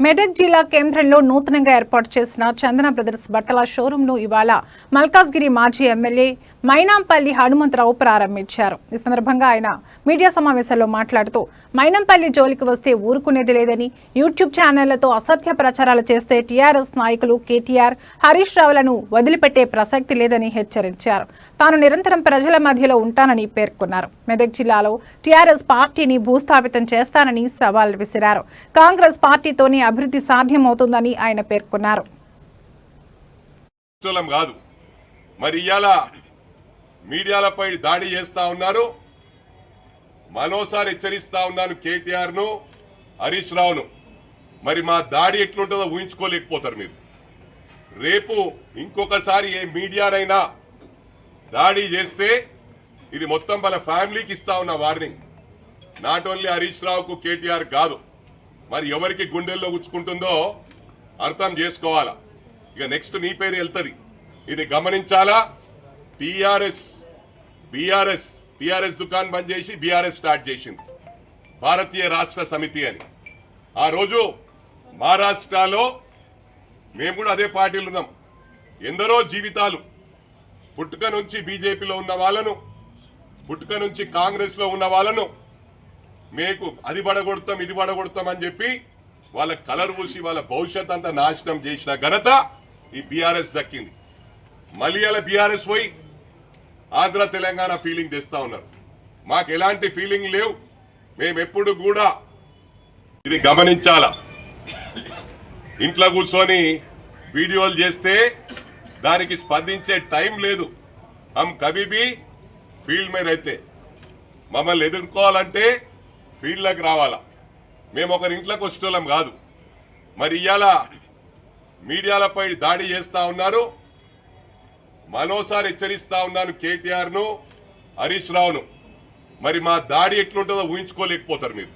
మెదక్ జిల్లా కేంద్రంలో నూతనంగా ఏర్పాటు చేసిన చందన బ్రదర్స్ బట్టల షోరూంను ఇవాళ మల్కాజ్గిరి మాజీ ఎమ్మెల్యే మైనంపల్లి హనుమంతరావు ప్రారంభించారు. ఈ సందర్భంగా ఆయన మీడియా సమావేశంలో మాట్లాడుతూ మైనంపల్లి జోలికి వస్తే ఊరుకునేది లేదని, యూట్యూబ్ ఛానళ్లతో అసత్య ప్రచారాలు చేస్తే టీఆర్ఎస్ నాయకులు కేటీఆర్, హరీష్ రావులను వదిలిపెట్టే ప్రసక్తి లేదని హెచ్చరించారు. తాను నిరంతరం ప్రజల మధ్యలో ఉంటానని పేర్కొన్నారు. మెదక్ జిల్లాలో టీఆర్ఎస్ పార్టీని భూస్థాపితం చేస్తానని సవాల్ విసిరారు. కాంగ్రెస్ పార్టీతోనే అభివృద్ధి సాధ్యమవుతుందని ఆయన పేర్కొన్నారు. మరి ఇయాల మీడియాలపై దాడి చేస్తా ఉన్నారు. మరోసారి హెచ్చరిస్తా ఉన్నాను కేటీఆర్ ను, హరీష్ రావును. మరి మా దాడి ఎట్లుంటుందో ఊహించుకోలేకపోతారు మీరు. రేపు ఇంకొకసారి ఏ మీడియానైనా దాడి చేస్తే ఇది మొత్తం వాళ్ళ ఫ్యామిలీకి ఇస్తా ఉన్న వార్నింగ్. నాట్ ఓన్లీ హరీష్ రావుకు, కేటీఆర్ కాదు. మరి ఎవరికి గుండెల్లో గుచ్చుకుంటుందో అర్థం చేసుకోవాలా. ఇక నెక్స్ట్ నీ పేరు వెళ్తుంది, ఇది గమనించాలా. టీఆర్ఎస్ దుకాన్ బంద్ చేసి బీఆర్ఎస్ స్టార్ట్ చేసింది, భారతీయ రాష్ట్ర సమితి అని. ఆ రోజు మహారాష్ట్రలో మేము కూడా అదే పార్టీలు ఉన్నాం. ఎందరో జీవితాలు, పుట్టుక నుంచి బీజేపీలో ఉన్న వాళ్ళను, పుట్టుక నుంచి కాంగ్రెస్ లో ఉన్న వాళ్ళను మీకు అది పడగొడతాం ఇది పడగొడతాం అని చెప్పి వాళ్ళ కలర్ పూసి వాళ్ళ భవిష్యత్ అంతా నాశనం చేసిన ఘనత ఈ బీఆర్ఎస్ దక్కింది. మళ్ళీ అలా బీఆర్ఎస్ పోయి ఆంధ్ర తెలంగాణ ఫీలింగ్ తెస్తా ఉన్నారు. మాకు ఎలాంటి ఫీలింగ్ లేవు. మేము ఎప్పుడు కూడా ఇది గమనించాలా. ఇంట్లో కూర్చొని వీడియోలు చేస్తే దానికి స్పందించే టైం లేదు. హమ్ కబీబీ ఫీల్డ్ మీద అయితే మమ్మల్ని ఎదుర్కోవాలంటే ఫీల్డ్లోకి రావాలా. మేము ఒకరి ఇంట్లోకి వచ్చేటోళ్ళం కాదు. మరి ఇవాళ మీడియాలపై దాడి చేస్తా ఉన్నారు. మరోసారి హెచ్చరిస్తా ఉన్నాను కేటీఆర్ ను, హరీష్ రావును. మరి మా దాడి ఎట్లుంటుందో ఊహించుకోలేకపోతారు మీరు.